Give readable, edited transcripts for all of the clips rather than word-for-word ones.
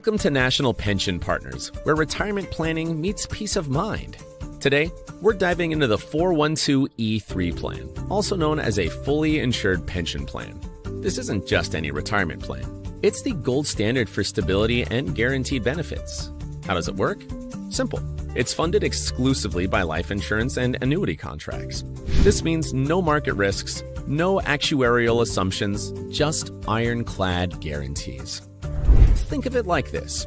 Welcome to National Pension Partners, where retirement planning meets peace of mind. Today, we're diving into the 412(e)(3 plan, also known as a fully insured pension plan. This isn't just any retirement plan. It's the gold standard for stability and guaranteed benefits. How does it work? Simple. It's funded exclusively by life insurance and annuity contracts. This means no market risks, no actuarial assumptions, just ironclad guarantees. Think of it like this.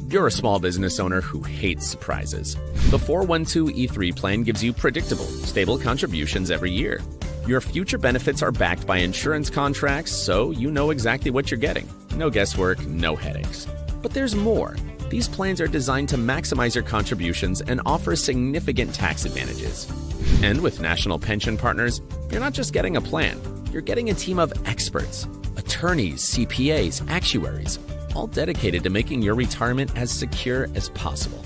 You're a small business owner who hates surprises. The 412(e)(3 plan gives you predictable, stable contributions every year. Your future benefits are backed by insurance contracts, so you know exactly what you're getting. No guesswork, no headaches. But there's more. These plans are designed to maximize your contributions and offer significant tax advantages. And with National Pension Partners, you're not just getting a plan, you're getting a team of experts, attorneys, CPAs, actuaries, all dedicated to making your retirement as secure as possible.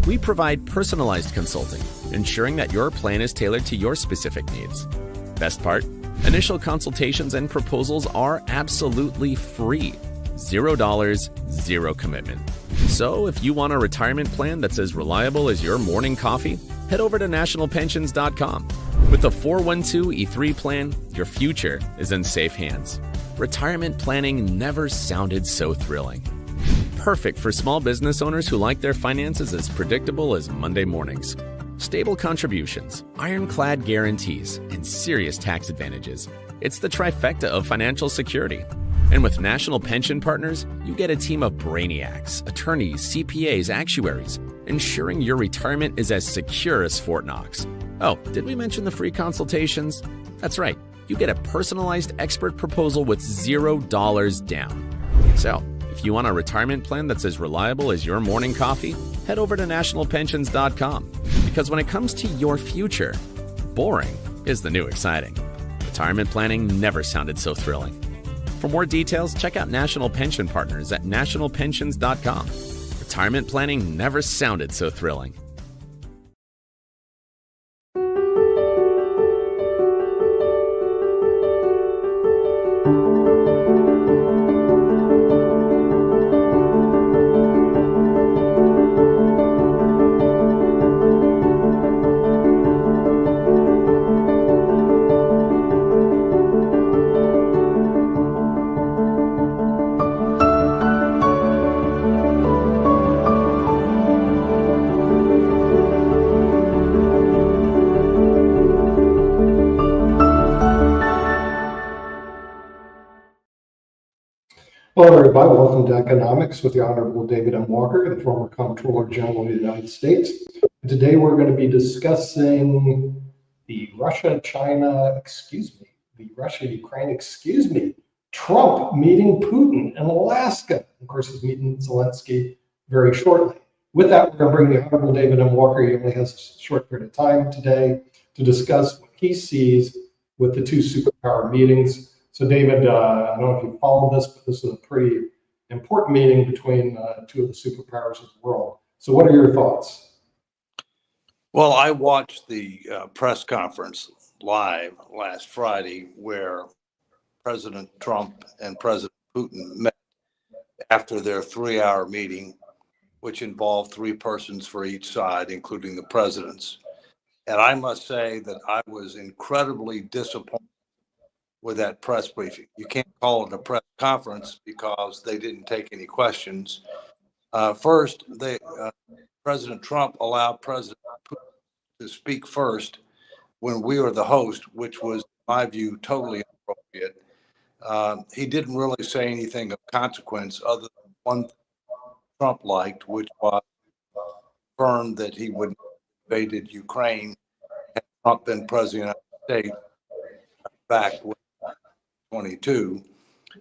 We provide personalized consulting, ensuring that your plan is tailored to your specific needs. Best part, initial consultations and proposals are absolutely free. $0, zero commitment. So if you want a retirement plan that's as reliable as your morning coffee, head over to nationalpensions.com. With the 412(e)(3 plan, your future is in safe hands. Retirement planning never sounded so thrilling. Perfect for small business owners who like their finances as predictable as Monday mornings. Stable contributions, ironclad guarantees, and serious tax advantages. It's the trifecta of financial security. And with National Pension Partners, you get a team of brainiacs, attorneys, CPAs, actuaries, ensuring your retirement is as secure as Fort Knox. Oh, did we mention the free consultations? That's right. You get a personalized expert proposal with $0 down. So, if you want a retirement plan that's as reliable as your morning coffee, head over to nationalpensions.com. Because when it comes to your future, boring is the new exciting. Retirement planning never sounded so thrilling. For more details, check out National Pension Partners at nationalpensions.com. Retirement planning never sounded so thrilling. Hello, everybody. Welcome to Economics with the Honorable David M. Walker, the former Comptroller General of the United States. And today we're going to be discussing the Russia-Ukraine, Trump meeting Putin in Alaska. Of course, he's meeting Zelensky very shortly. With that, we're going to bring the Honorable David M. Walker. He only has a short period of time today to discuss what he sees with the two superpower meetings. So David, I don't know if you followed this, but this is a pretty important meeting between two of the superpowers of the world. So what are your thoughts? Well, I watched the press conference live last Friday where President Trump and President Putin met after their 3-hour meeting, which involved 3 persons for each side, including the presidents. And I must say that I was incredibly disappointed with that press briefing. You can't call it a press conference because they didn't take any questions. First, President Trump allowed President Putin to speak first when we were the host, which was, in my view, totally inappropriate. He didn't really say anything of consequence other than one thing Trump liked, which was confirmed that he would have invaded Ukraine had Trump been president of the United States back when 22,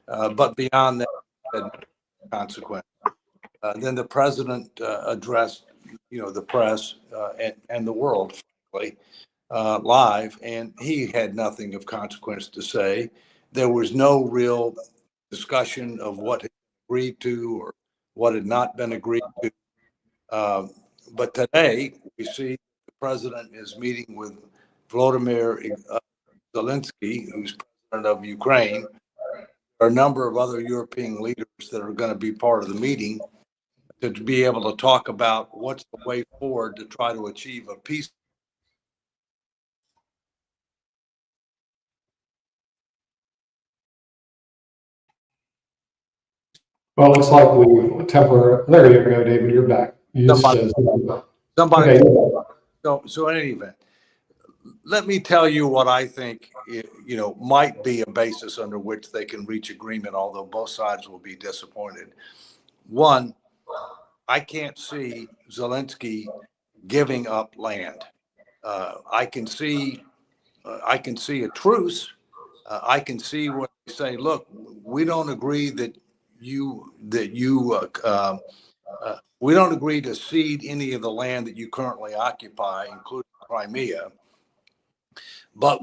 but beyond that, consequence. Then the president addressed, the press and the world, frankly, live, and he had nothing of consequence to say. There was no real discussion of what had been agreed to or what had not been agreed to. But today, we see the president is meeting with Volodymyr Zelensky, who's president of Ukraine. There are a number of other European leaders that are going to be part of the meeting. to be able to talk about what's the way forward to try to achieve a peace. Well, it looks like we there you go, David, you're back. You just, Somebody, okay. so in any event, let me tell you what I think, might be a basis under which they can reach agreement, although both sides will be disappointed. One, I can't see Zelensky giving up land. I can see a truce. I can see where they say, look, we don't agree we don't agree to cede any of the land that you currently occupy, including Crimea, but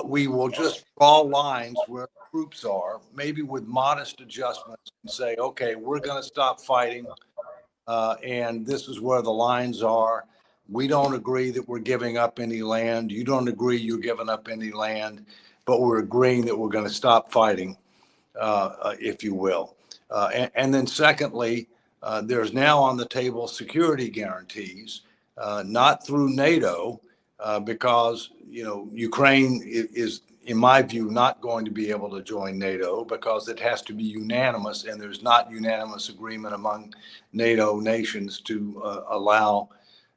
we will just draw lines where troops are, maybe with modest adjustments, and say, okay, we're going to stop fighting, and this is where the lines are. We don't agree that we're giving up any land. You don't agree you're giving up any land, but we're agreeing that we're going to stop fighting, if you will. And then secondly, there's now on the table security guarantees, not through NATO, because Ukraine is, in my view, not going to be able to join NATO because it has to be unanimous, and there's not unanimous agreement among NATO nations to allow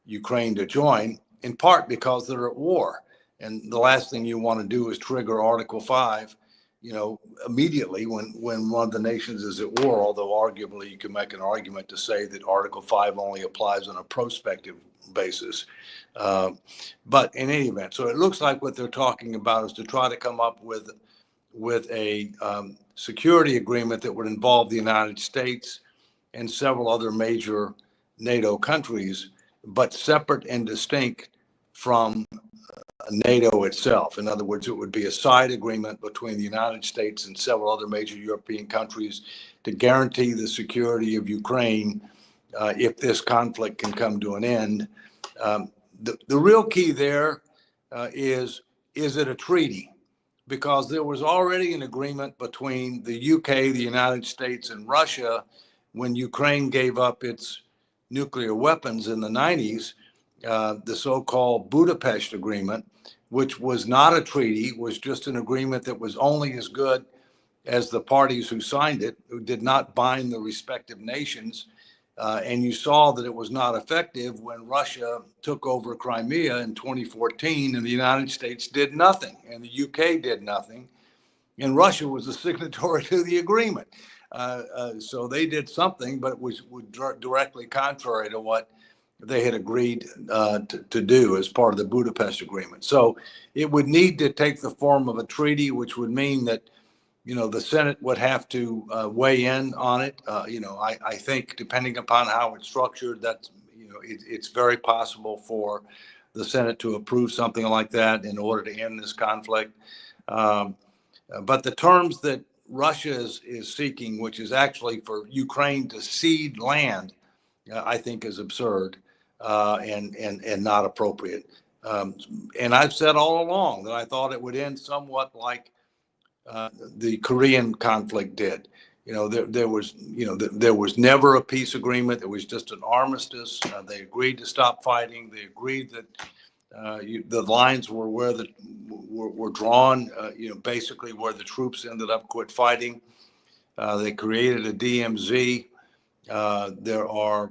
Ukraine to join, in part because they're at war. And the last thing you want to do is trigger Article 5, immediately when one of the nations is at war, although arguably you can make an argument to say that Article 5 only applies on a prospective basis. But in any event, so it looks like what they're talking about is to try to come up with a security agreement that would involve the United States and several other major NATO countries, but separate and distinct from NATO itself. In other words, it would be a side agreement between the United States and several other major European countries to guarantee the security of Ukraine if this conflict can come to an end. The real key there is it a treaty? Because there was already an agreement between the UK, the United States, and Russia when Ukraine gave up its nuclear weapons in the 90s, the so-called Budapest Agreement, which was not a treaty, was just an agreement that was only as good as the parties who signed it, who did not bind the respective nations. And you saw that it was not effective when Russia took over Crimea in 2014 and the United States did nothing and the UK did nothing. And Russia was a signatory to the agreement. So they did something, but it was directly contrary to what they had agreed to do as part of the Budapest Agreement. So it would need to take the form of a treaty, which would mean that the Senate would have to weigh in on it. I think depending upon how it's structured, it's very possible for the Senate to approve something like that in order to end this conflict. But the terms that Russia is seeking, which is actually for Ukraine to cede land, I think is absurd and not appropriate. And I've said all along that I thought it would end somewhat like the Korean conflict did. There was never a peace agreement. There was just an armistice. They agreed to stop fighting. They agreed that the lines were were drawn. Basically where the troops ended up quit fighting. They created a DMZ. There are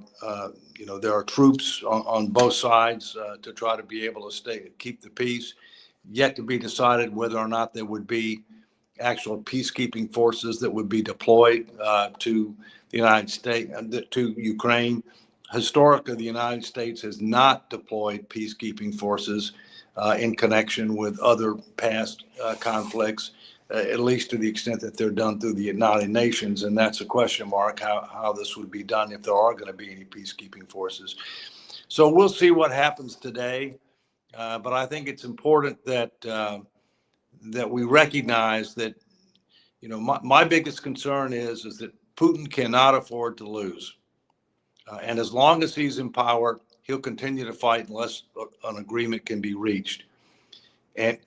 troops on both sides to try to be able to keep the peace. Yet to be decided whether or not there would be actual peacekeeping forces that would be deployed to the United States, to Ukraine. Historically, the United States has not deployed peacekeeping forces in connection with other past conflicts, at least to the extent that they're done through the United Nations. And that's a question mark how this would be done if there are going to be any peacekeeping forces. So we'll see what happens today. But I think it's important that we recognize that, my biggest concern is that Putin cannot afford to lose. And as long as he's in power, he'll continue to fight unless an agreement can be reached. And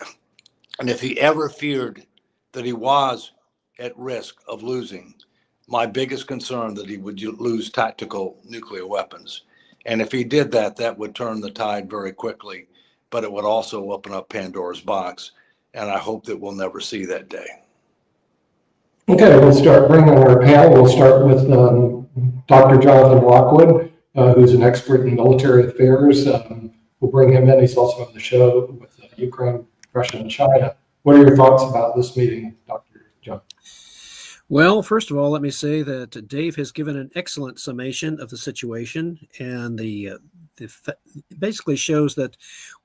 if he ever feared that he was at risk of losing, My biggest concern that he would lose tactical nuclear weapons. And if he did that, that would turn the tide very quickly, but it would also open up Pandora's box. And I hope that we'll never see that day. Okay, we'll start bringing our panel. We'll start with Dr. Jonathan Lockwood, who's an expert in military affairs. We'll bring him in. He's also on the show with Ukraine, Russia, and China. What are your thoughts about this meeting, Dr. John? Well, first of all, let me say that Dave has given an excellent summation of the situation, and basically shows that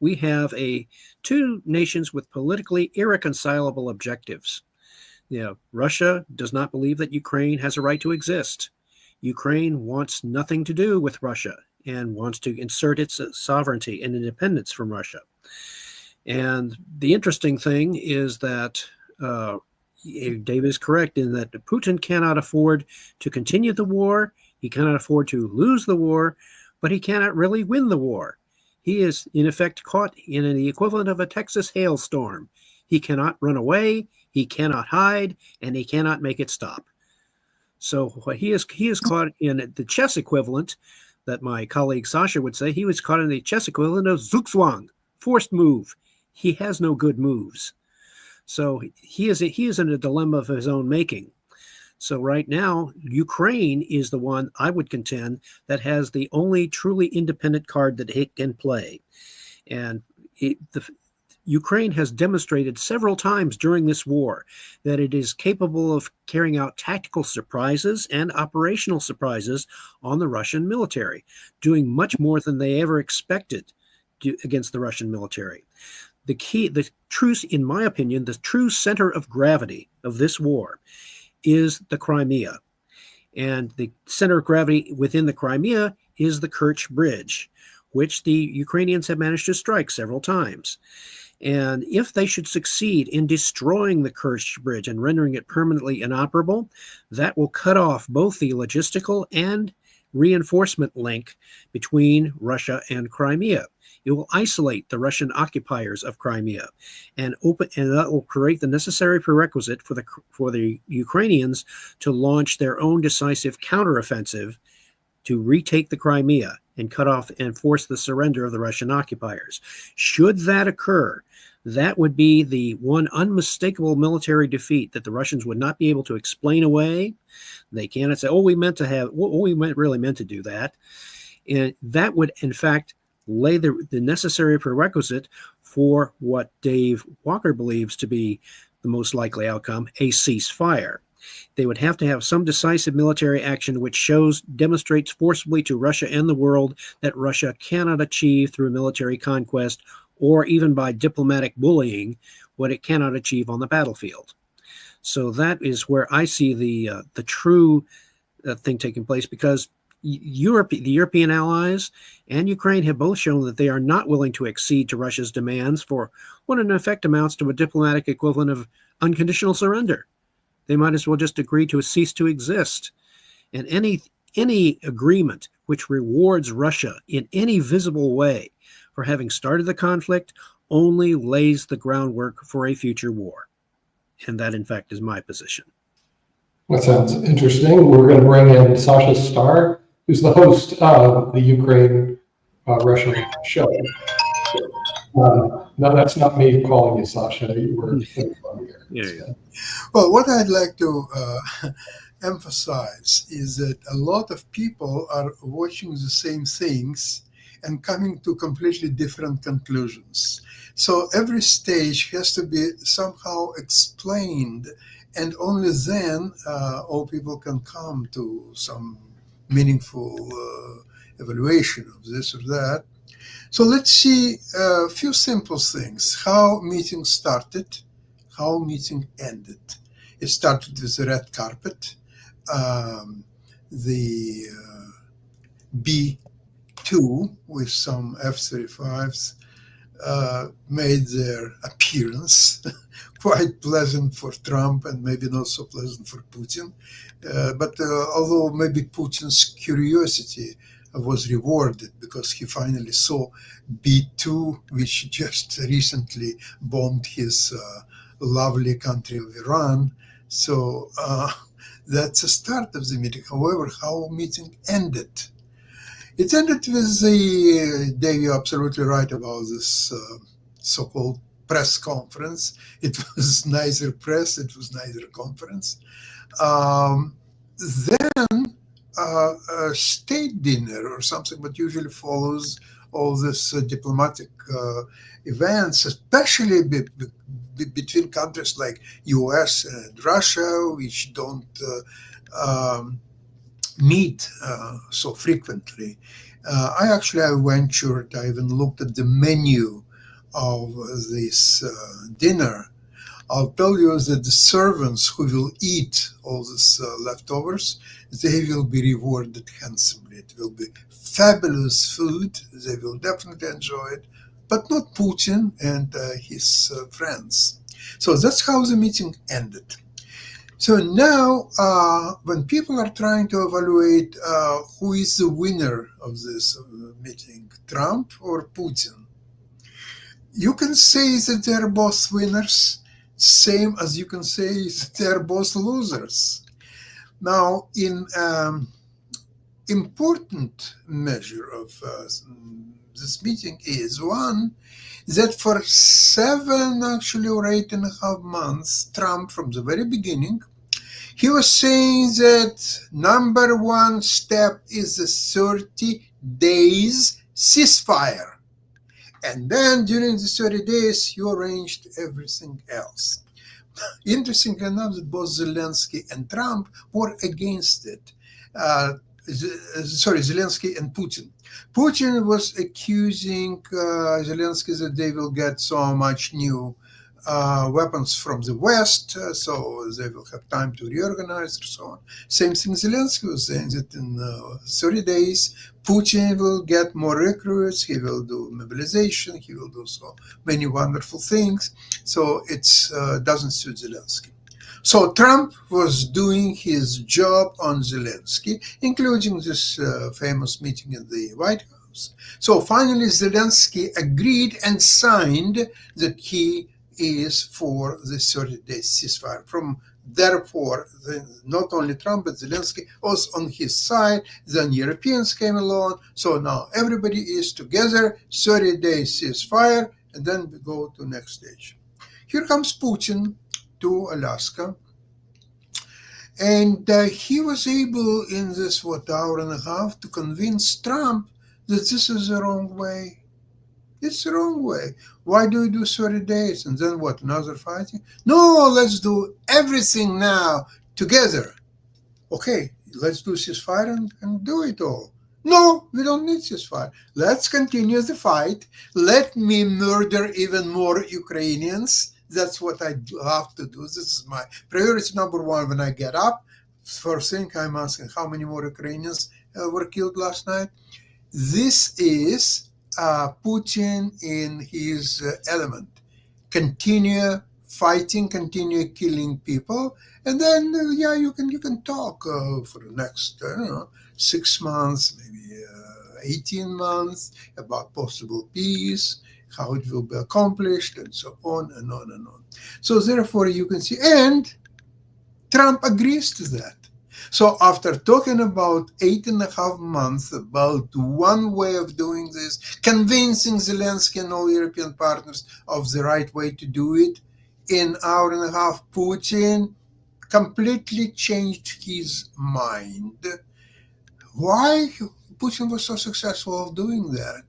we have two nations with politically irreconcilable objectives. Russia does not believe that Ukraine has a right to exist. Ukraine wants nothing to do with Russia and wants to insert its sovereignty and independence from Russia. And the interesting thing is that Dave is correct in that Putin cannot afford to continue the war. He cannot afford to lose the war, but he cannot really win the war. He is, in effect, caught in the equivalent of a Texas hailstorm. He cannot run away, he cannot hide, and he cannot make it stop. So he is caught in the chess equivalent that my colleague Sasha would say. He was caught in the chess equivalent of Zugzwang, forced move. He has no good moves. So he is in a dilemma of his own making. So right now, Ukraine is the one, I would contend, that has the only truly independent card that it can play. And Ukraine has demonstrated several times during this war that it is capable of carrying out tactical surprises and operational surprises on the Russian military, doing much more than they ever expected against the Russian military. In my opinion, the true center of gravity of this war is the Crimea. And the center of gravity within the Crimea is the Kerch Bridge, which the Ukrainians have managed to strike several times. And if they should succeed in destroying the Kerch Bridge and rendering it permanently inoperable, that will cut off both the logistical and reinforcement link between Russia and Crimea. It will isolate the Russian occupiers of Crimea, and that will create the necessary prerequisite for the Ukrainians to launch their own decisive counteroffensive to retake the Crimea and cut off and force the surrender of the Russian occupiers. Should that occur, that would be the one unmistakable military defeat that the Russians would not be able to explain away. They cannot say, we really meant to do that. And that would, in fact, lay the necessary prerequisite for what Dave Walker believes to be the most likely outcome, a ceasefire. They would have to have some decisive military action which demonstrates forcibly to Russia and the world that Russia cannot achieve through military conquest or even by diplomatic bullying what it cannot achieve on the battlefield. So that is where I see the true thing taking place, because the European allies and Ukraine have both shown that they are not willing to accede to Russia's demands for what in effect amounts to a diplomatic equivalent of unconditional surrender. They might as well just agree to cease to exist. And any agreement which rewards Russia in any visible way for having started the conflict only lays the groundwork for a future war. And that, in fact, is my position. That sounds interesting. We're going to bring in Sasha Starr, who's the host of the Ukraine-Russia show. No, that's not me calling you Sasha. You were here. Yeah. Well, what I'd like to emphasize is that a lot of people are watching the same things and coming to completely different conclusions. So every stage has to be somehow explained, and only then all people can come to some meaningful evaluation of this or that. So let's see a few simple things. How meeting started, how meeting ended. It started with the red carpet. The B-2 with some F-35s made their appearance. Quite pleasant for Trump and maybe not so pleasant for Putin. But although maybe Putin's curiosity was rewarded because he finally saw B-2, which just recently bombed his lovely country of Iran. So That's the start of the meeting. However, how meeting ended? It ended with the, Dave, you're absolutely right about this so-called press conference. It was neither press, it was neither conference. Then a state dinner or something that usually follows all this diplomatic events, especially between countries like US and Russia, which don't meet so frequently. I ventured, I even looked at the menu of this dinner. I'll tell you that the servants who will eat all these leftovers, they will be rewarded handsomely. It will be fabulous food. They will definitely enjoy it, but not Putin and his friends. So that's how the meeting ended. So now, when people are trying to evaluate who is the winner of this meeting, Trump or Putin, you can say that they're both winners, same as you can say that they're both losers. Now, in important measure of this meeting is one, that for 7 or 8.5 months, Trump, from the very beginning, he was saying that number one step is the 30 days ceasefire. And then during the 30 days, you arranged everything else. Interestingly enough, that both Zelensky and Trump were against it. Zelensky and Putin. Putin was accusing Zelensky that they will get so much new weapons from the West, so they will have time to reorganize and so on. Same thing Zelensky was saying, that in 30 days, Putin will get more recruits, he will do mobilization, he will do so many wonderful things. So it doesn't suit Zelensky. So Trump was doing his job on Zelensky, including this famous meeting in the White House. So finally, Zelensky agreed and signed that he is for the 30-day ceasefire. Therefore, not only Trump, but Zelensky was on his side. Then Europeans came along. So now everybody is together, 30-day ceasefire, and then we go to the next stage. Here comes Putin to Alaska. And he was able in this, hour and a half to convince Trump that this is the wrong way. It's the wrong way. Why do we do 30 days? And then what, another fighting? No, let's do everything now together. Okay, let's do ceasefire and do it all. No, we don't need ceasefire. Let's continue the fight. Let me murder even more Ukrainians. That's what I have to do. This is my priority number one when I get up. First thing I'm asking, how many more Ukrainians were killed last night? This is Putin in his element. Continue fighting, continue killing people, and then you can talk for the next 6 months, maybe 18 months about possible peace, how it will be accomplished, and so on and on and on. So therefore you can see, and Trump agrees to that. So after talking about 8.5 months about one way of doing this, convincing Zelensky and all European partners of the right way to do it, in 1.5 hours, Putin completely changed his mind. Why Putin was so successful of doing that?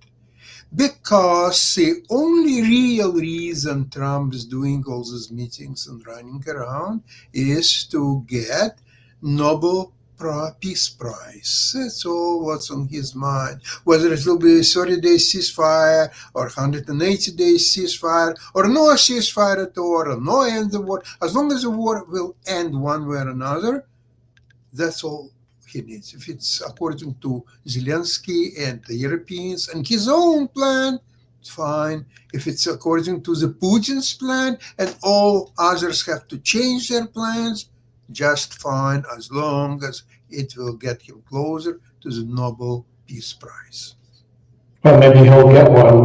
Because the only real reason Trump is doing all these meetings and running around is to get Nobel Peace Prize. That's all what's on his mind. Whether it will be 30-day ceasefire or 180-day ceasefire or no ceasefire at all or no end of the war, as long as the war will end one way or another, that's all he needs. If it's according to Zelensky and the Europeans and his own plan, it's fine. If it's according to the Putin's plan and all others have to change their plans, just fine, as long as it will get him closer to the Nobel Peace Prize. Well, maybe he'll get one.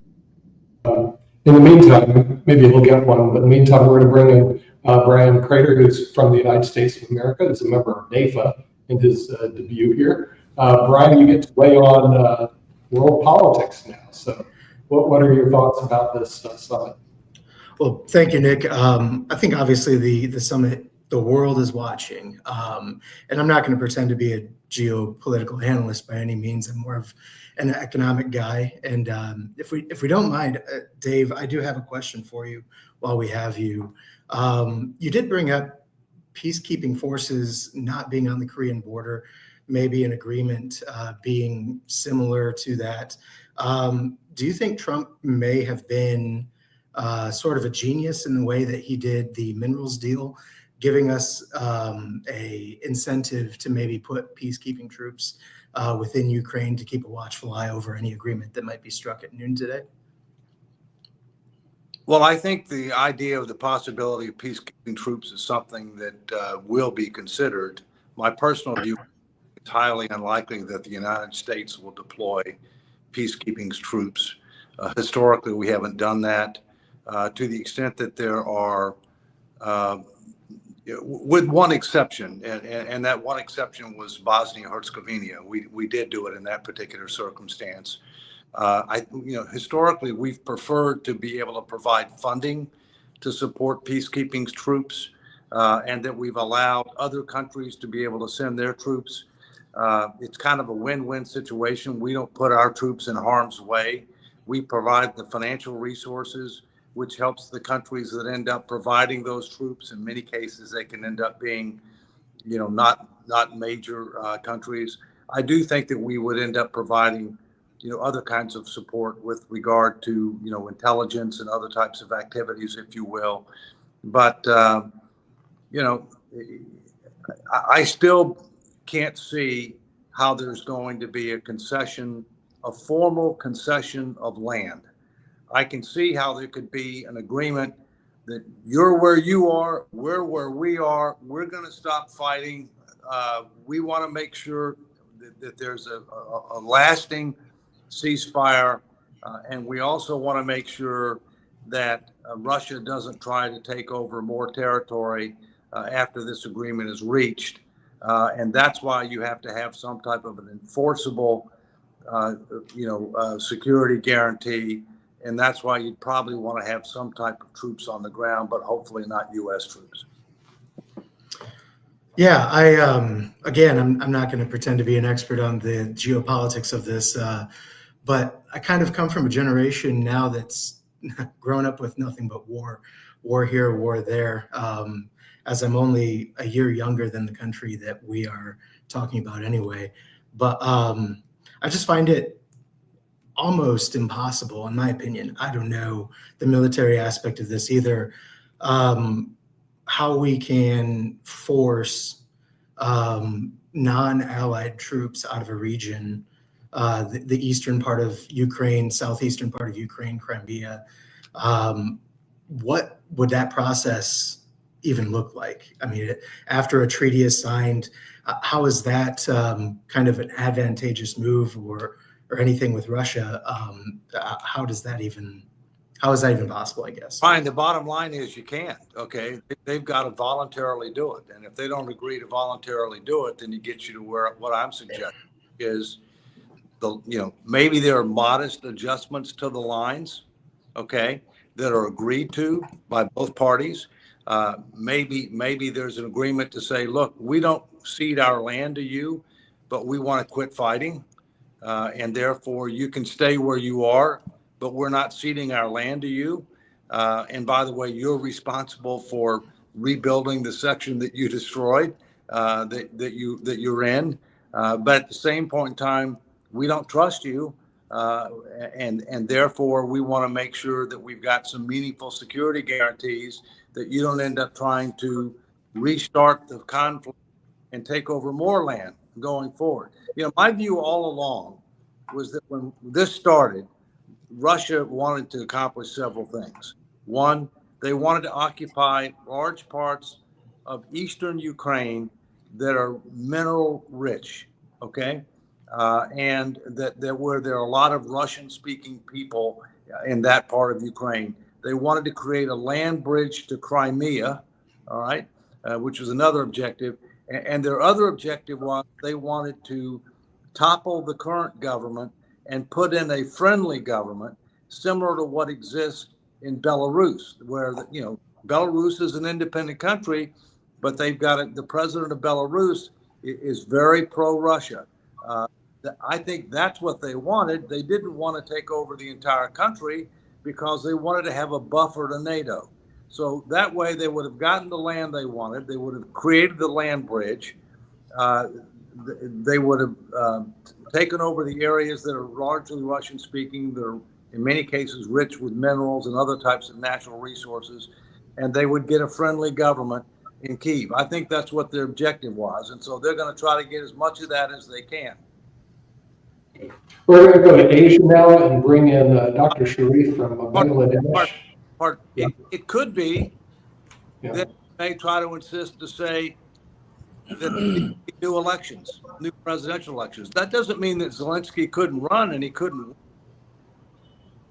In the meantime, maybe he'll get one, but in the meantime, we're going to bring in Brian Crater, who's from the United States of America, is a member of NAFA in his debut here. Brian, you get to weigh on world politics now. So what are your thoughts about this summit? Well, thank you, Nick. I think obviously the summit, the world is watching, and I'm not going to pretend to be a geopolitical analyst by any means. I'm more of an economic guy. And if we don't mind, Dave, I do have a question for you while we have you. You did bring up peacekeeping forces not being on the Korean border, maybe an agreement being similar to that. Do you think Trump may have been sort of a genius in the way that he did the minerals deal, giving us a incentive to maybe put peacekeeping troops within Ukraine to keep a watchful eye over any agreement that might be struck at noon today? Well, I think the idea of the possibility of peacekeeping troops is something that will be considered. My personal view, it's highly unlikely that the United States will deploy peacekeeping troops. Historically, we haven't done that. To the extent that there are, with one exception, and that one exception was Bosnia-Herzegovina. We did do it in that particular circumstance. Historically, we've preferred to be able to provide funding to support peacekeeping troops, and that we've allowed other countries to be able to send their troops. It's kind of a win-win situation. We don't put our troops in harm's way. We provide the financial resources, which helps the countries that end up providing those troops. In many cases, they can end up being, not major countries. I do think that we would end up providing, other kinds of support with regard to, intelligence and other types of activities, if you will. But, I still can't see how there's going to be a formal concession of land. I can see how there could be an agreement that you're where you are, we're where we are, we're going to stop fighting. We want to make sure that there's a lasting ceasefire, and we also want to make sure that Russia doesn't try to take over more territory after this agreement is reached. And that's why you have to have some type of an enforceable, security guarantee. And that's why you'd probably want to have some type of troops on the ground, but hopefully not U.S. troops. Yeah, I'm not going to pretend to be an expert on the geopolitics of this, but I kind of come from a generation now that's grown up with nothing but war here, war there, as I'm only a year younger than the country that we are talking about anyway. But I just find it almost impossible, in my opinion. I don't know the military aspect of this either. How we can force non-allied troops out of a region, the eastern part of Ukraine, southeastern part of Ukraine, Crimea. What would that process even look like? I mean, after a treaty is signed, how is that kind of an advantageous move or anything with Russia? How is that even possible, I guess? Fine. The bottom line is you can't. Okay. They've got to voluntarily do it. And if they don't agree to voluntarily do it, then it gets you to where what I'm suggesting is maybe there are modest adjustments to the lines, okay, that are agreed to by both parties. Maybe there's an agreement to say, look, we don't cede our land to you, but we want to quit fighting. And therefore you can stay where you are, but we're not ceding our land to you. And by the way, you're responsible for rebuilding the section that you destroyed, that you're in. But at the same point in time, we don't trust you. And therefore we want to make sure that we've got some meaningful security guarantees that you don't end up trying to restart the conflict and take over more land going forward. My view all along was that when this started, Russia wanted to accomplish several things. One, they wanted to occupy large parts of eastern Ukraine that are mineral rich, okay? And that there are a lot of Russian-speaking people in that part of Ukraine. They wanted to create a land bridge to Crimea, all right, which was another objective. And their other objective was they wanted to topple the current government and put in a friendly government similar to what exists in Belarus, where, Belarus is an independent country, but they've got the president of Belarus is very pro-Russia. I think that's what they wanted. They didn't want to take over the entire country because they wanted to have a buffer to NATO. So that way they would have gotten the land they wanted. They would have created the land bridge. They would have taken over the areas that are largely Russian speaking. They're in many cases rich with minerals and other types of natural resources. And they would get a friendly government in Kyiv. I think that's what their objective was. And so they're going to try to get as much of that as they can. We're going to go to Asia now and bring in Dr. Sharif from Bangladesh. It could be that they try to insist to say that new elections, new presidential elections. That doesn't mean that Zelensky couldn't run and he couldn't.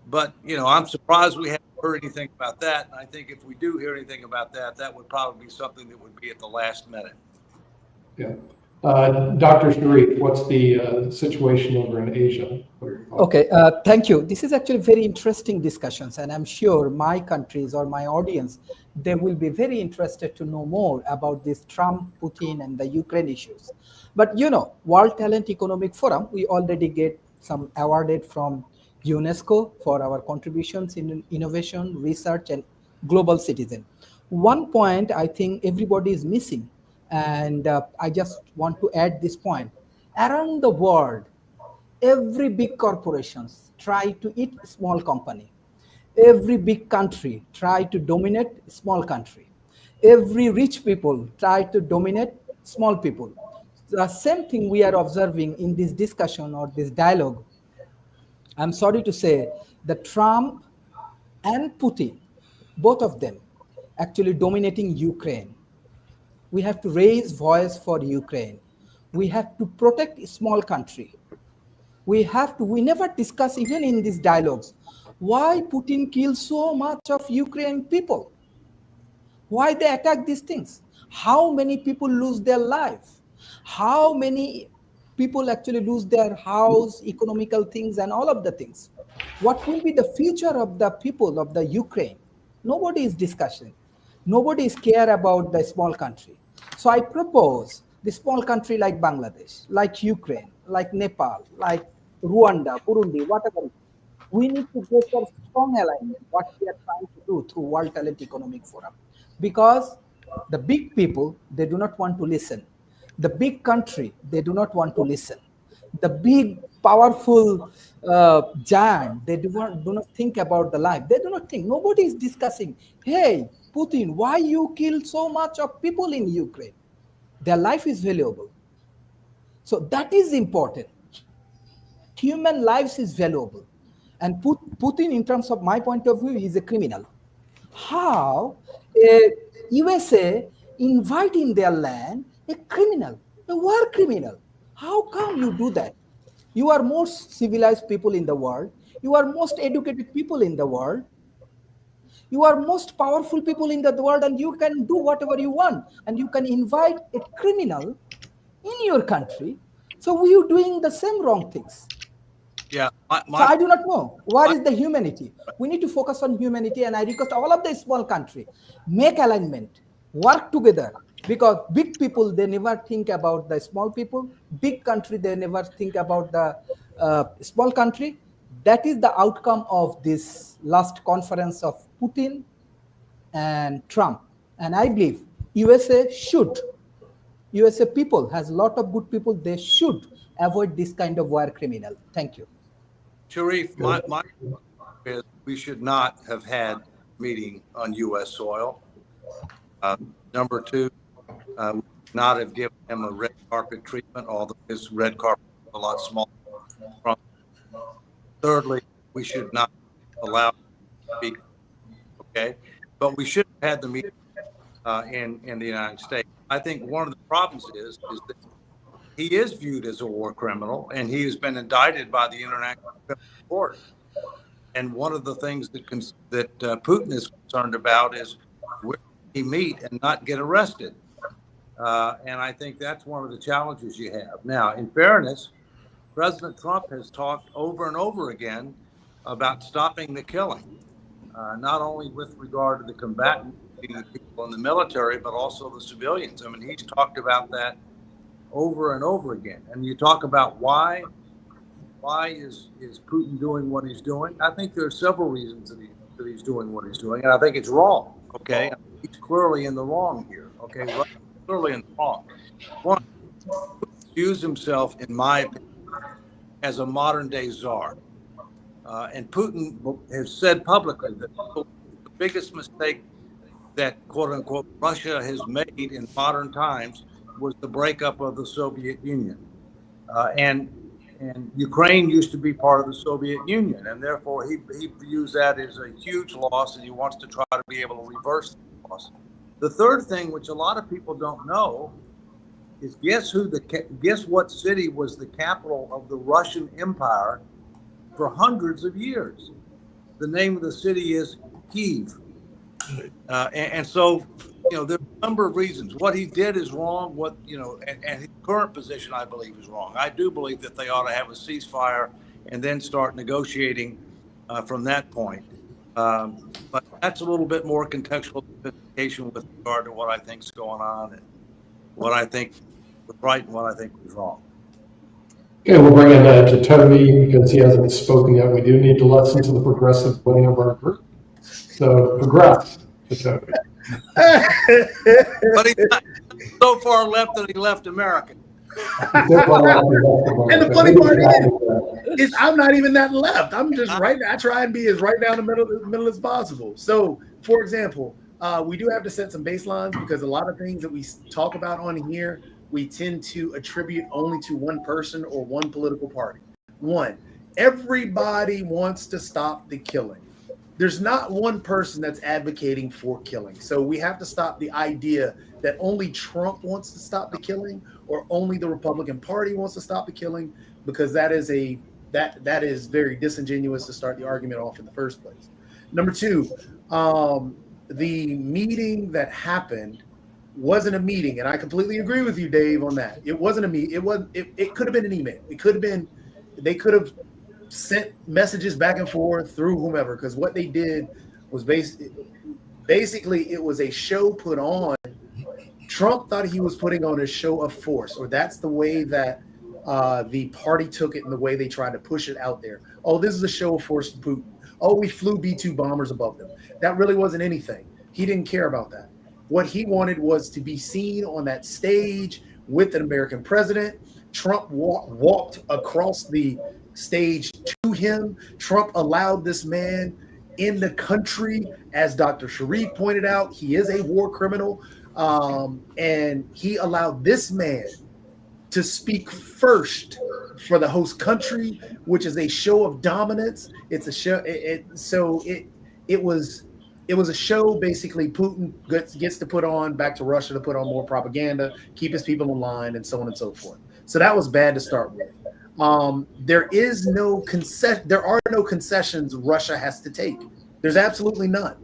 But, I'm surprised we haven't heard anything about that. And I think if we do hear anything about that, that would probably be something that would be at the last minute. Yeah. Dr. Sharif, what's the situation over in Asia? Okay, thank you. This is actually very interesting discussions, and I'm sure my countries or my audience, they will be very interested to know more about this Trump, Putin, and the Ukraine issues. But World Talent Economic Forum, we already get some awarded from UNESCO for our contributions in innovation, research, and global citizen. One point I think everybody is missing, and I just want to add this point. Around the world, every big corporations try to eat small company. Every big country try to dominate small country. Every rich people try to dominate small people. The same thing we are observing in this discussion or this dialogue. I'm sorry to say that Trump and Putin, both of them, actually dominating Ukraine. We have to raise voice for Ukraine. We have to protect a small country. We never discuss, even in these dialogues, why Putin kills so much of Ukrainian people. Why they attack these things. How many people lose their life. How many people actually lose their house, economical things, and all of the things. What will be the future of the people of the Ukraine? Nobody is discussing. Nobody is care about the small country. So I propose the small country like Bangladesh, like Ukraine, like Nepal, like Rwanda, Burundi, whatever. We need to go for strong alignment, what we are trying to do through World Talent Economic Forum. Because the big people, they do not want to listen. The big country, they do not want to listen. The big, powerful giant, they do not think about the life. They do not think. Nobody is discussing, hey, Putin, why you kill so much of people in Ukraine? Their life is valuable. So that is important. Human lives is valuable. And Putin, in terms of my point of view, is a criminal. How USA invite in their land a criminal, a war criminal? How come you do that? You are most civilized people in the world. You are most educated people in the world. You are most powerful people in the world, and you can do whatever you want. And you can invite a criminal in your country. So we are doing the same wrong things. Yeah. So I do not know. What is the humanity? We need to focus on humanity, and I request all of the small country, make alignment, work together, because big people, they never think about the small people. Big country, they never think about the small country. That is the outcome of this last conference of Putin and Trump. And I believe USA people has a lot of good people. They should avoid this kind of war criminal. Thank you. Sharif, my is we should not have had a meeting on U.S. soil. Number two, we should not have given him a red carpet treatment, although his red carpet is a lot smaller. Thirdly, we should not allow him to speak. Okay, but we should have had the meeting in the United States. I think one of the problems is that he is viewed as a war criminal, and he has been indicted by the International Criminal Court. And one of the things that Putin is concerned about is meet and not get arrested. And I think that's one of the challenges you have. Now, in fairness, President Trump has talked over and over again about stopping the killing, not only with regard to the combatants, the people in the military, but also the civilians. I mean, he's talked about that over and over again. And you talk about why is Putin doing what he's doing? I think there are several reasons that he's doing what he's doing, and I think it's wrong. Okay, he's clearly in the wrong here. Okay, clearly in the wrong. One, views himself, in my opinion, as a modern day czar, and Putin has said publicly that the biggest mistake that quote unquote Russia has made in modern times was the breakup of the Soviet Union, and Ukraine used to be part of the Soviet Union, and therefore he views that as a huge loss, and he wants to try to be able to reverse the loss. The third thing, which a lot of people don't know, is guess what city was the capital of the Russian Empire for hundreds of years? The name of the city is Kyiv. And so, there's a number of reasons. What he did is wrong. And his current position, I believe, is wrong. I do believe that they ought to have a ceasefire and then start negotiating from that point. But that's a little bit more contextual sophistication with regard to what I think is going on and what I think was right and what I think was wrong. Okay, we'll bring in to Toby because he hasn't spoken yet. We do need to listen to the progressive wing of our group. So progress to Toby. But he's not so far left that he left America. And the funny part is I'm not even that left. I'm just right. I try and be as right down the middle as possible. So, for example, we do have to set some baselines because a lot of things that we talk about on here, we tend to attribute only to one person or one political party. One, everybody wants to stop the killing. There's not one person that's advocating for killing. So we have to stop the idea that only Trump wants to stop the killing or only the Republican Party wants to stop the killing, because that is that is very disingenuous to start the argument off in the first place. Number two, the meeting that happened wasn't a meeting, and I completely agree with you, Dave, on that. It wasn't a meeting. It could have been an email. It could have been. They could have sent messages back and forth through whomever, because what they did was basically it was a show put on. Trump thought he was putting on a show of force, or that's the way that the party took it and the way they tried to push it out there. Oh, this is a show of force to Putin. Oh, we flew B-2 bombers above them. That really wasn't anything. He didn't care about that. What he wanted was to be seen on that stage with an American president. Trump walked across the stage to him. Trump allowed this man in the country. As Dr. Sharif pointed out, he is a war criminal. And he allowed this man to speak first for the host country, which is a show of dominance. It's a show. It was a show. Basically, Putin gets to put on back to Russia to put on more propaganda, keep his people in line, and so on and so forth. So that was bad to start with. There are no concessions Russia has to take. There's absolutely none.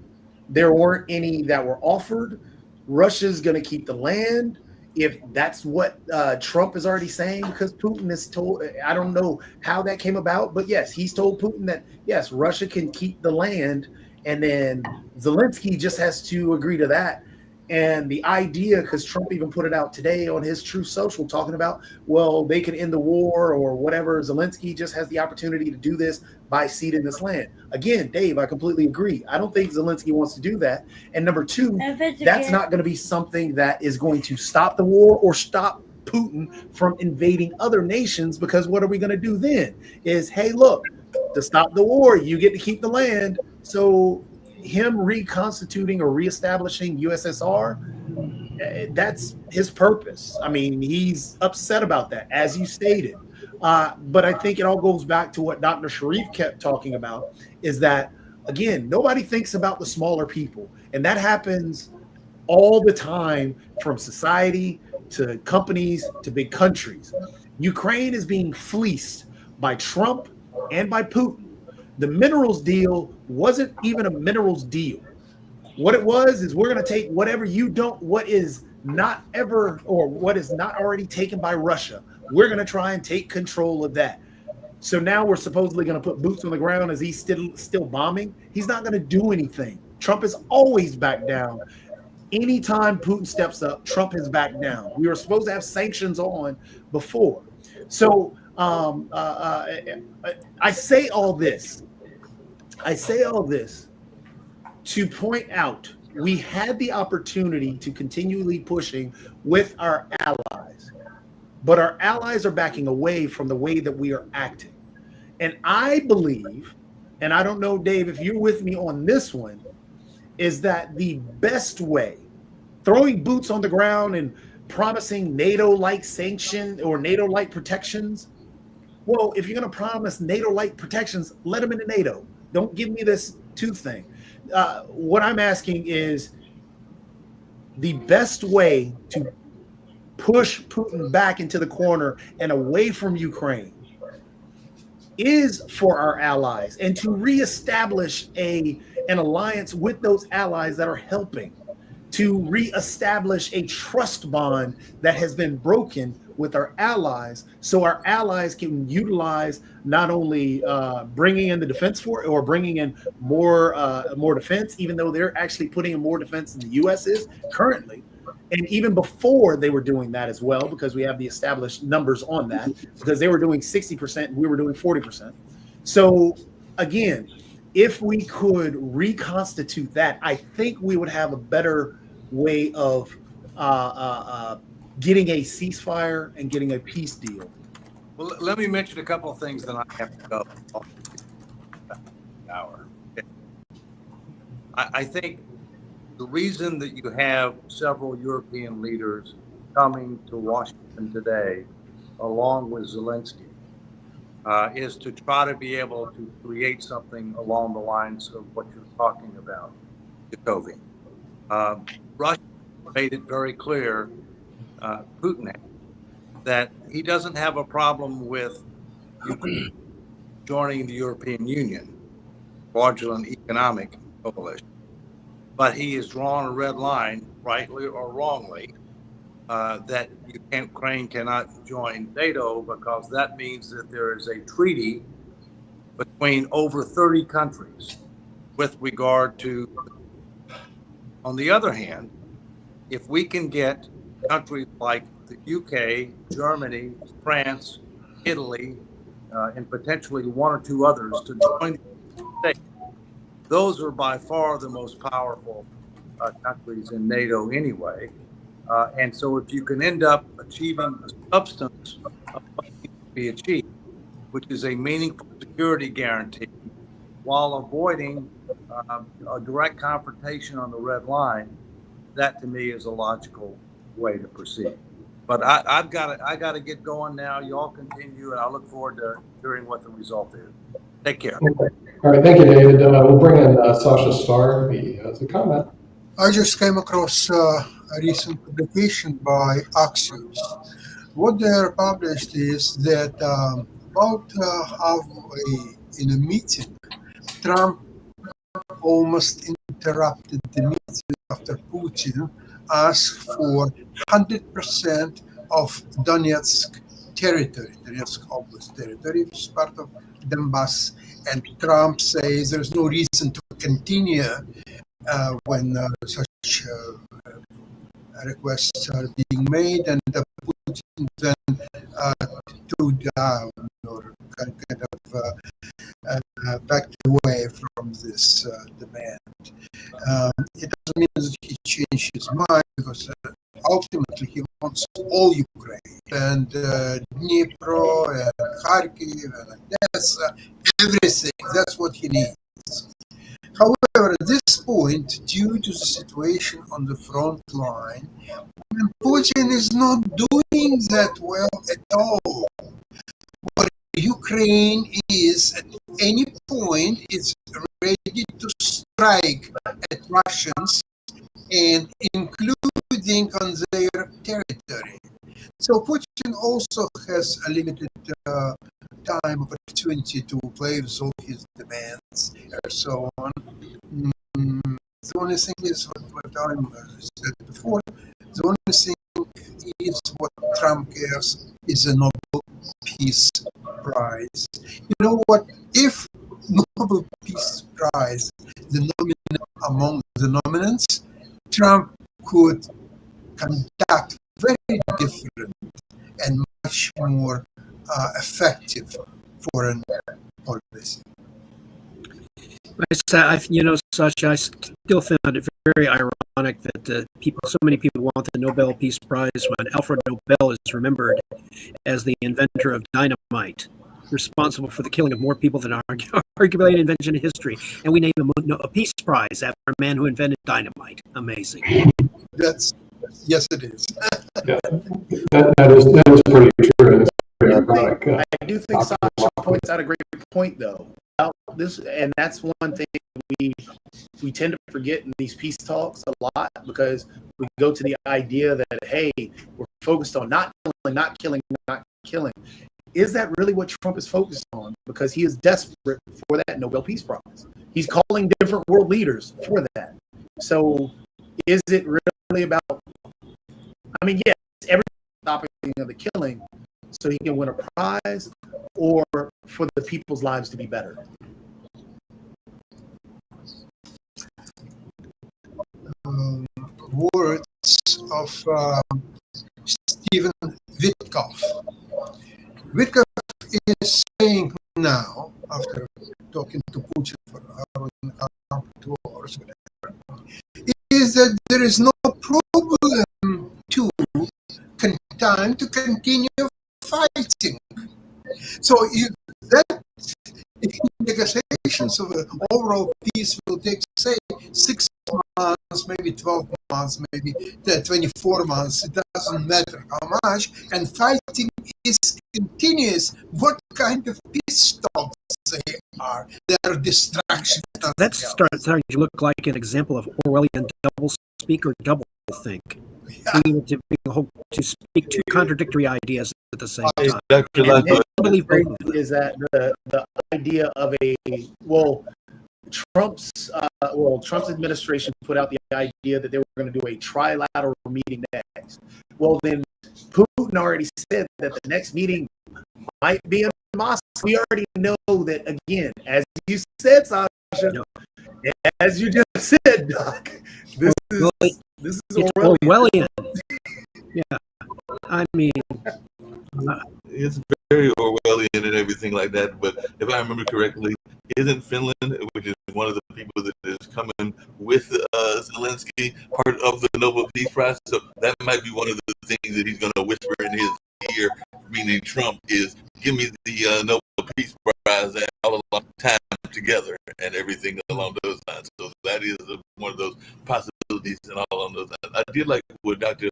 There weren't any that were offered. Russia's going to keep the land. If that's what Trump is already saying, because Putin is told, I don't know how that came about, but yes, he's told Putin that, yes, Russia can keep the land. And then Zelensky just has to agree to that. And the idea, because Trump even put it out today on his Truth Social, talking about, well, they can end the war or whatever. Zelensky just has the opportunity to do this by ceding this land. Again, Dave, I completely agree. I don't think Zelensky wants to do that. And number two, that's not going to be something that is going to stop the war or stop Putin from invading other nations, because what are we going to do then? Is, hey, look, to stop the war, you get to keep the land. So him reconstituting or reestablishing USSR, that's his purpose. I mean, he's upset about that, as you stated. But I think it all goes back to what Dr. Sharif kept talking about, is that, again, nobody thinks about the smaller people. And that happens all the time, from society to companies to big countries. Ukraine is being fleeced by Trump and by Putin. The minerals deal wasn't even a minerals deal. What it was is we're going to take whatever what is not ever, or what is not already taken by Russia. We're going to try and take control of that. So now we're supposedly going to put boots on the ground as he's still bombing. He's not going to do anything. Trump has always backed down. Anytime Putin steps up, Trump has backed down. We were supposed to have sanctions on before. So I say all this. To point out we had the opportunity to continually pushing with our allies, but our allies are backing away from the way that we are acting. And I believe, and I don't know, Dave, if you're with me on this one, is that the best way, throwing boots on the ground and promising NATO-like sanction or NATO-like protections. Well, if you're going to promise NATO-like protections, let them into NATO. Don't give me this two thing. What I'm asking is the best way to push Putin back into the corner and away from Ukraine is for our allies, and to reestablish an alliance with those allies that are helping, to reestablish a trust bond that has been broken with our allies, so our allies can utilize not only bringing in the defense for, or bringing in more defense, even though they're actually putting in more defense than the U.S. is currently. And even before they were doing that as well, because we have the established numbers on that, because they were doing 60% and we were doing 40%. So again, if we could reconstitute that, I think we would have a better way of getting a ceasefire and getting a peace deal. Well, let me mention a couple of things that I have to go. I think the reason that you have several European leaders coming to Washington today, along with Zelensky, is to try to be able to create something along the lines of what you're talking about, Jacoby. Russia made it very clear, Putin, that he doesn't have a problem with Ukraine joining the European Union, fraudulent economic coalition. But he has drawn a red line, rightly or wrongly, that Ukraine cannot join NATO, because that means that there is a treaty between over 30 countries with regard to. On the other hand, if we can get countries like the UK, Germany, France, Italy, and potentially one or two others to join the States, those are by far the most powerful countries in NATO anyway. And so if you can end up achieving the substance of what needs to be achieved, which is a meaningful security guarantee, while avoiding a direct confrontation on the red line, that to me is a logical way to proceed. But I got to get going now. You all continue, and I look forward to hearing what the result is. Take care. Okay. All right, thank you, David. We'll bring in Sasha Starr. He has a comment. I just came across a recent publication by Axios. What they published is that about halfway in a meeting, Trump almost interrupted the meeting after Putin asked for 100% of Donetsk territory, Donetsk Oblast territory, which is part of Donbass. And Trump says there's no reason to continue when such requests are being made, and Putin then threw down or kind of backed away from this demand. It doesn't mean that he changed his mind, because ultimately he wants all Ukraine, and Dnipro and Kharkiv and Odessa, everything. That's what he needs. However, at this point, due to the situation on the front line, Putin is not doing that well at all. But Ukraine is, at any point, is ready to strike at Russians, and including on their territory. So Putin also has a limited time opportunity to play with all his demands and so on. The only thing is what I said before. The only thing is what Trump gives is a Nobel Peace Prize. You know what? If Nobel Peace Prize, the nominee among the nominants, Trump could conduct very different and much more effective foreign policy. Such, I still found it very ironic that so many people want the Nobel Peace Prize when Alfred Nobel is remembered as the inventor of dynamite, responsible for the killing of more people than arguably an invention in history. And we name him a Peace Prize after a man who invented dynamite. Amazing. Yes, it is. Yeah, that is pretty true. And it's very ironic. I do think Sasha points out a great point, though. And that's one thing we tend to forget in these peace talks a lot, because we go to the idea that, hey, we're focused on not killing. Is that really what Trump is focused on? Because he is desperate for that Nobel Peace Prize. He's calling different world leaders for that. So is it really about, yes, every topic of the killing so he can win a prize, or for the people's lives to be better? Words of Stephen Witkoff. Witkoff is saying now, after talking to Putin for an hour, 2 hours, whatever, is that there is no problem to continue fighting. So that negotiations of overall peace will take, say, 6 months, maybe 12 months, maybe 24 months. It doesn't matter how much. And fighting is continuous. What kind of peace talks they are? They are distractions. That starts to look like an example of Orwellian double speak or double think. Yeah. To speak two contradictory ideas at the same time. Is that the idea of Trump's administration put out the idea that they were going to do a trilateral meeting next. Well, then Putin already said that the next meeting might be in Moscow. We already know that, again, as you said, Sasha, as you just said, Doc, this is Orwellian. Yeah, it's very Orwellian and everything like that. But if I remember correctly, isn't Finland, which is one of the people that is coming with Zelensky, part of the Nobel Peace Prize? So that might be one of the things that he's going to whisper in his ear, meaning Trump, is give me the Nobel Peace Prize and all along time together and everything along those lines. So that is one of those possibilities and all along those lines. I did like what Dr.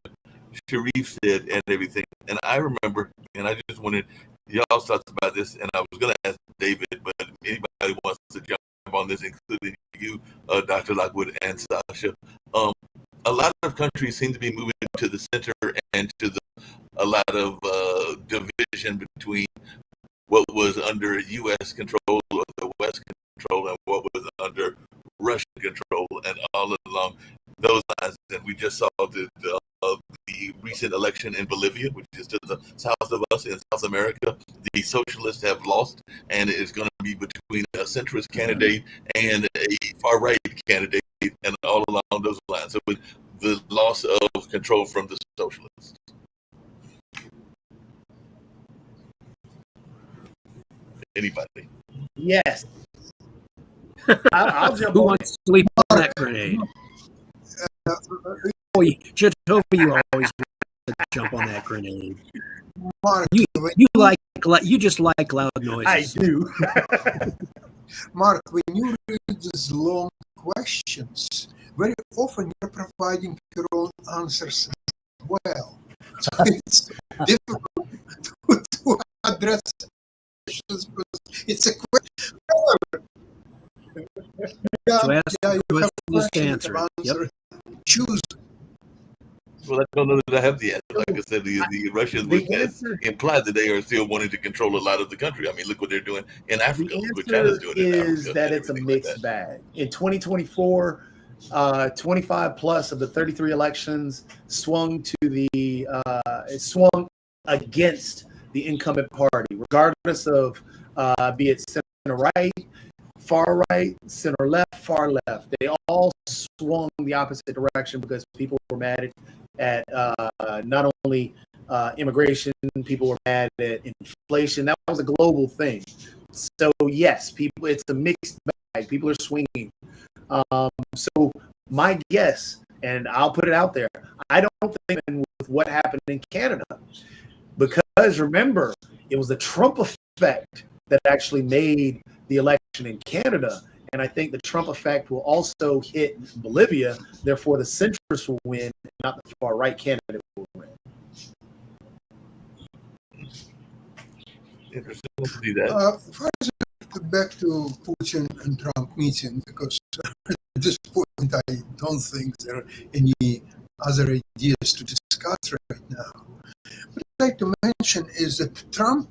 Sharif said and everything. And I remember, and I just wanted y'all's thoughts about this, and I was going to ask David, but anybody wants to jump on this, including you, Dr. Lockwood and Sasha. A lot of countries seem to be moving to the center and to a lot of division between what was under U.S. control or the West control and what was under Russian control, and all along those lines. And we just saw the recent election in Bolivia, which is to the south of us in South America. The socialists have lost, and it is going to be between a centrist candidate and a far-right candidate, and all along those lines. So with the loss of control from the socialists. Anybody? Yes. I'll jump Who on wants to sleep on that grenade? Jacoby, you always jump on that grenade. Mark, You just like loud noises. I do. Mark, when you read these long questions, very often you're providing your own answers as well. So it's difficult to address questions because it's a question. To ask questions to answer. Yep. Choose. Well, I don't know that I have the answer. Like I said, the Russians would imply that they are still wanting to control a lot of the country. I mean, look what they're doing in Africa. The Look what China's answer doing in is Africa. that it's a mixed bag. In 2024, 25 plus of the 33 elections swung against the incumbent party, regardless of be it center right, far right, center left, far left. They all swung the opposite direction because people were mad at not only immigration, people were mad at inflation. That was a global thing. So yes, it's a mixed bag. People are swinging. So my guess, and I'll put it out there, I don't think with what happened in Canada, because remember, it was the Trump effect that actually made the election in Canada. And I think the Trump effect will also hit Bolivia. Therefore, the centrists will win, not the far right candidate will win. Interesting to see that. First, back to Putin and Trump meeting, because at this point I don't think there are any other ideas to discuss right now. What I'd like to mention is that Trump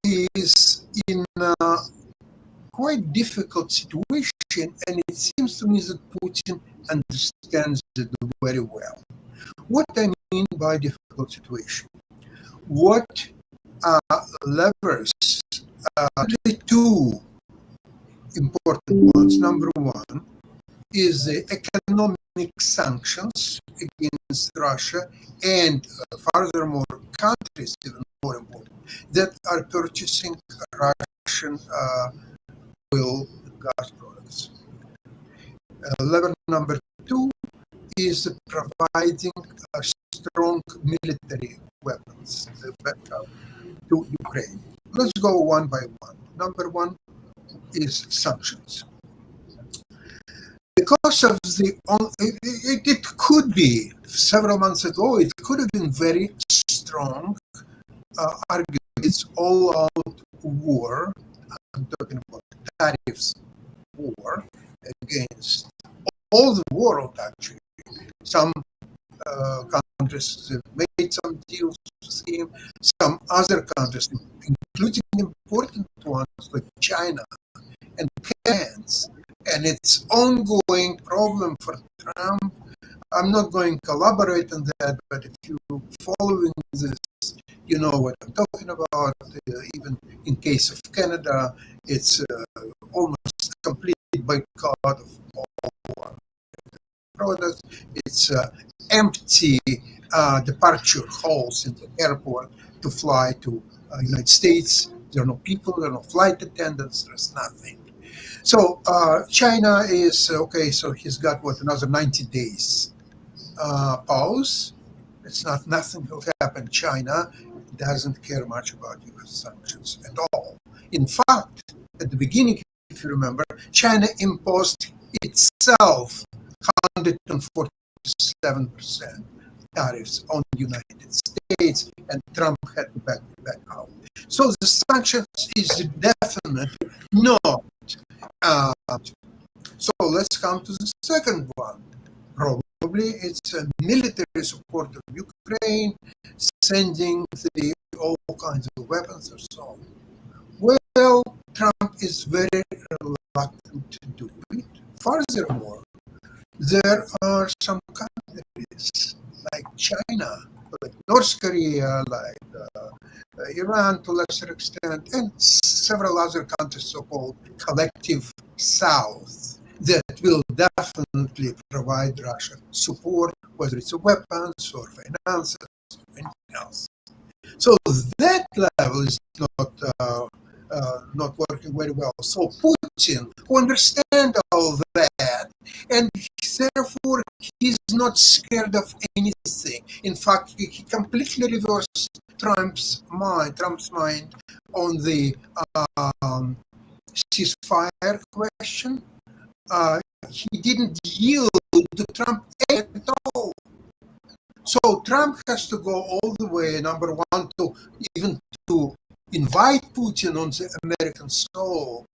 is in a quite difficult situation, and it seems to me that Putin understands it very well. What I mean by difficult situation? What levers, actually two important ones. Number one is the economic sanctions against Russia, and furthermore, countries, even more important, that are purchasing Russian oil and gas products. Lever number two is providing strong military weapons backup to Ukraine. Let's go one by one. Number one is sanctions. Because of it could be, several months ago, it could have been very strong argument. It's all-out war. I'm talking about tariffs war against all the world, actually. Some countries have made some deals with him. Some other countries, including important ones like China and France, and it's ongoing problem for Trump. I'm not going to elaborate on that, but if you're following this, you know what I'm talking about. Even in case of Canada, it's almost complete boycott of all products. It's empty departure halls in the airport to fly to United States. There are no people, there are no flight attendants, there's nothing. So China is, okay, so he's got, another 90 days pause. It's not, nothing will happen. China doesn't care much about U.S. sanctions at all. In fact, at the beginning, if you remember, China imposed itself 147% tariffs on the United States, and Trump had to back out. So the sanctions is definitely not. So let's come to the second one. Probably it's a military support of Ukraine, sending all kinds of weapons or so on. Well, Trump is very reluctant to do it. Furthermore, there are some countries like China, like North Korea, like Iran to a lesser extent, and several other countries, so-called collective South, that will definitely provide Russia support, whether it's weapons or finances or anything else. So that level is not working very well. So Putin, who understands all that, and therefore he's not scared of anything. In fact, he completely reversed Trump's mind on the ceasefire question. He didn't yield to Trump at all. So Trump has to go all the way, number one, to invite Putin on the American soil,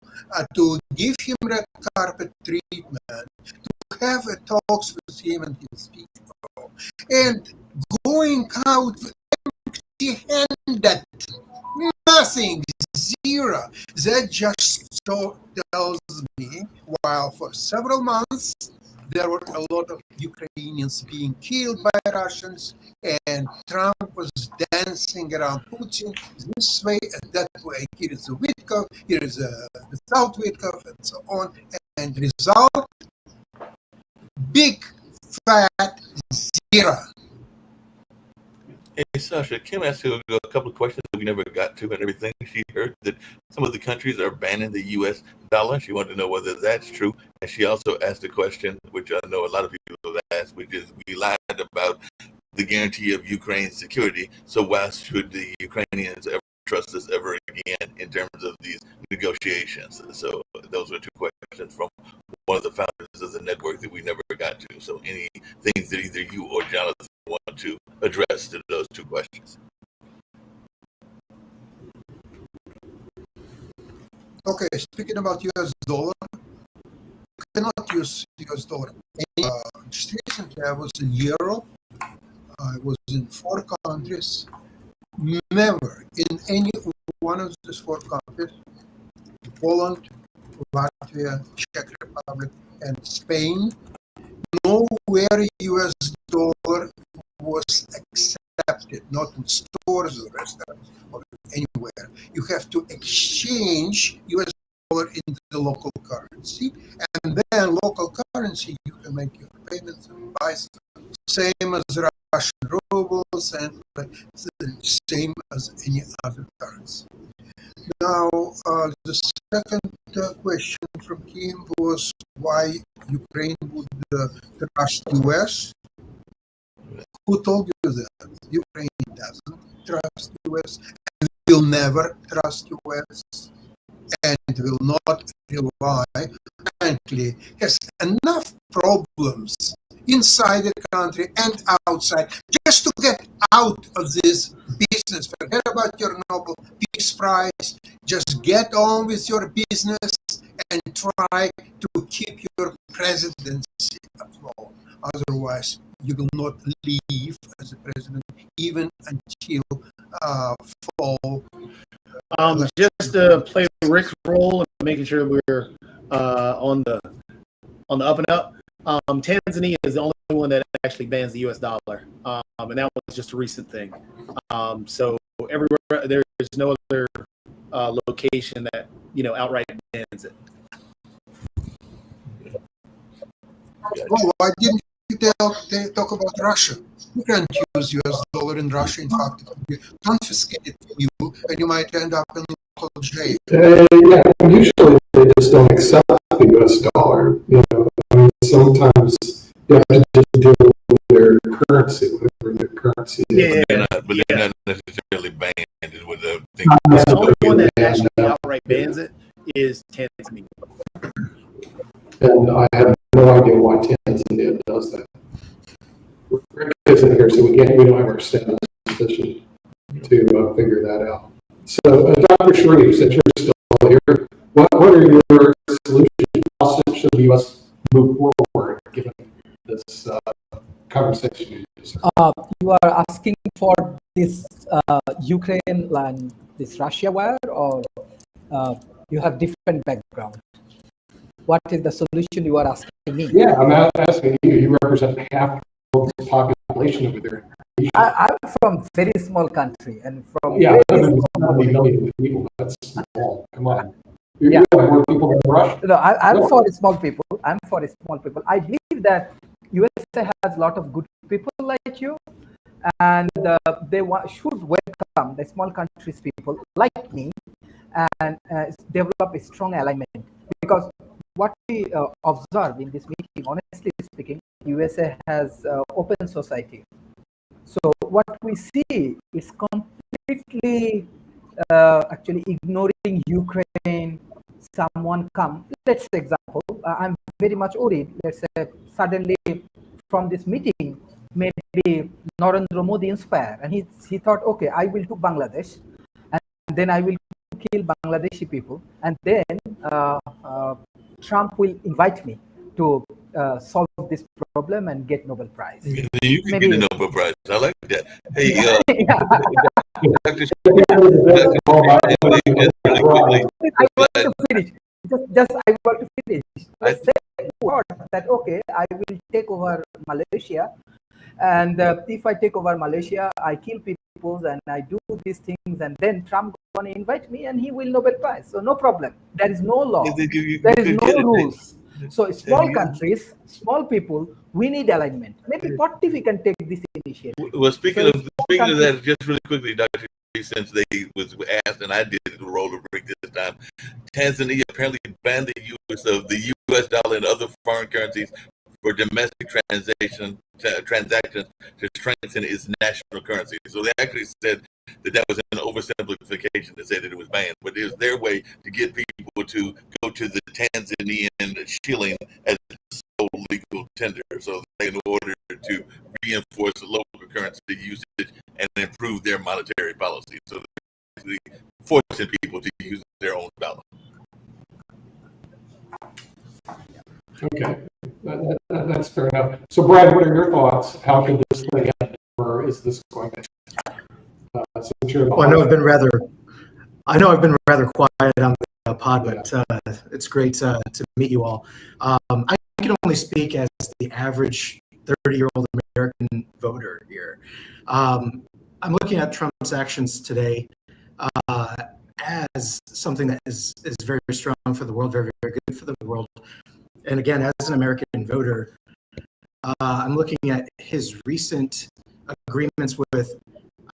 to give him red carpet treatment, to have talks with him and his people, and going out empty-handed, nothing, zero. That just tells me, while for several months there were a lot of Ukrainians being killed by Russians, and Trump was dancing around Putin this way and that way. Here is a Witkov, here is without Witkov, and so on. And result, big fat zero. Hey, Sasha, Kim asked you a couple of questions that we never got to and everything. She heard that some of the countries are banning the U.S. dollar. She wanted to know whether that's true. And she also asked a question, which I know a lot of people have asked, which is, we lied about the guarantee of Ukraine's security. So why should the Ukrainians ever trust us ever again in terms of these negotiations? So those are two questions from one of the founders of the network that we never got to. So any things that either you or Jonathan want to address to those two questions? Okay, speaking about US dollar, you cannot use US dollar. Just recently, I was in Europe. I was in 4 countries. Never in any one of these 4 countries, Poland, Latvia, Czech Republic, and Spain, nowhere US dollar was accepted, not in stores or restaurants or anywhere. You have to exchange US dollar into the local currency, and then local currency you can make your payments and buy stuff. Same as Russian rubles and the same as any other currency. Now, the second question from Kim was why Ukraine would trust US. Who told you that? Ukraine doesn't trust US and will never trust US and will not rely. Frankly, has enough problems inside the country and outside just to get out of this business. Forget about your Nobel Peace Prize. Just get on with your business and try to keep your presidency afloat. Otherwise, you will not leave as a president even until fall. Just to play Rick's role and making sure we're on the up and up. Tanzania is the only one that actually bans the U.S. dollar, and that was just a recent thing. So everywhere there is no other location that outright bans it. Well, why didn't you talk about Russia? You can't use US dollar in Russia. In fact, it will be confiscated from you, and you might end up in local jail. Yeah, usually they just don't accept the US dollar. I mean, sometimes you have to just deal with their currency, whatever their currency is. They're not necessarily banned. With the only one that actually outright bans it is Tanzania. And I have no idea why Tanzania does that. Rick isn't here, so we don't have our status position to figure that out. So, Dr. Sharif, since you're still here, what are your solutions? How should the U.S. move forward given this conversation? You are asking for this Ukraine and this Russia war, or you have different background? What is the solution you are asking me? Yeah, I'm asking you. You represent half the population over there. I'm from very small country and from very 70 million people. That's small. Come on. You have more people than Russia. No, I'm for small people. I'm for small people. I believe that USA has a lot of good people like you, and they should welcome the small countries people like me and develop a strong alignment. Because what we observe in this meeting, honestly speaking, USA has open society. So what we see is completely actually ignoring Ukraine. Someone come, let's say example, I'm very much worried, let's say suddenly from this meeting, maybe Narendra Modi inspired, and he thought, okay, I will to Bangladesh, and then I will kill Bangladeshi people, and then Trump will invite me to solve this problem and get Nobel Prize. You can get a Nobel Prize. I like that. Hey, I want to finish. Just I want to finish. Let's say a word that, okay, I will take over Malaysia. And if I take over Malaysia, I kill people and I do these things, and then Trump going to invite me and he will Nobel Prize. So no problem. There is no law. There is no rules. So small countries, small people, we need alignment. Maybe we can take this initiative. Well, speaking of that, just really quickly, Dr. Since they was asked, and I did the role of break this time, Tanzania apparently banned the use of the U.S. dollar and other foreign currencies for domestic transactions to strengthen its national currency. So they actually said that was an oversimplification to say that it was banned, but it was their way to get people to go to the Tanzanian shilling as sole legal tender, so in order to reinforce the local currency usage and improve their monetary policy. So they're actually forcing people to use their own dollar. Okay, that's fair enough. So, Brian, what are your thoughts? How could this play out, or is this going to? Well, I know I've been rather quiet on the pod, but it's great to meet you all. I can only speak as the average 30-year-old American voter here. I'm looking at Trump's actions today as something that is very strong for the world, very, very good for the world. And again, as an American voter, I'm looking at his recent agreements with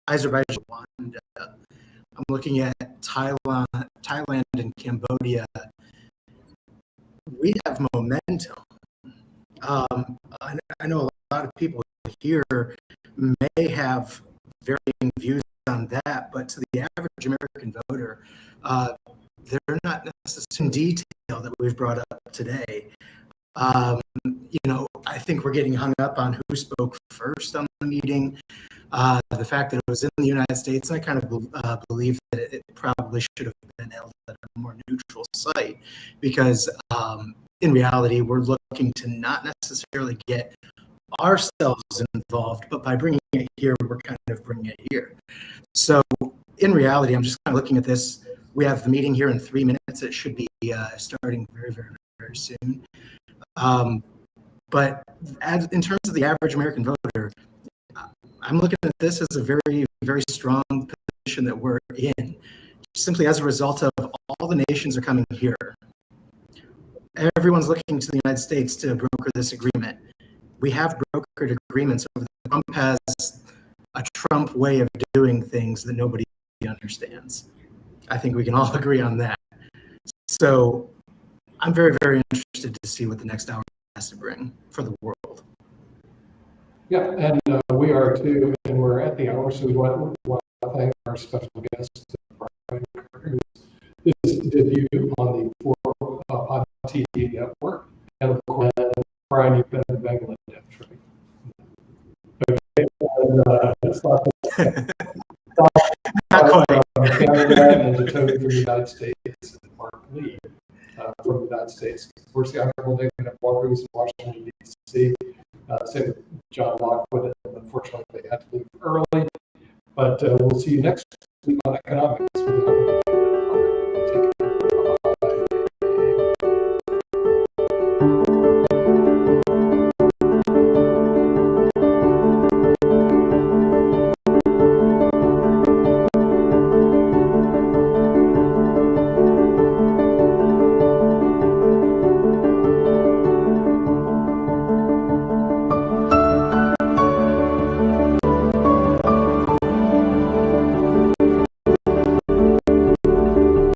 Azerbaijan. I'm looking at Thailand and Cambodia. We have momentum. I know a lot of people here may have varying views on that, but to the average American voter, they're not necessarily in detail that we've brought up today. I think we're getting hung up on who spoke first on the meeting. The fact that it was in the United States, I kind of believe that it probably should have been held at a more neutral site, because in reality, we're looking to not necessarily get ourselves involved, but by bringing it here, we're kind of bringing it here. So in reality, I'm just kind of looking at this. We have the meeting here in 3 minutes. It should be starting very, very, very soon. But in terms of the average American voter, I'm looking at this as a very, very strong position that we're in, simply as a result of all the nations are coming here. Everyone's looking to the United States to broker this agreement. We have brokered agreements. Trump has a Trump way of doing things that nobody understands. I think we can all agree on that. So I'm very, very interested to see what the next hour has to bring for the world. Yeah, and we are too, and we're at the hour, so we want to thank our special guest, Brian Carter, who's debut on the Pod TV network, and of course, Brian, you've been in Bangladesh, right? Okay, and let's talk about Canada and the token from the United States, and Mark Lee from the United States. Of course, the Honorable David Walker, who's in Washington, D.C., same with John Lockwood, and unfortunately they had to leave early. But we'll see you next week on economics.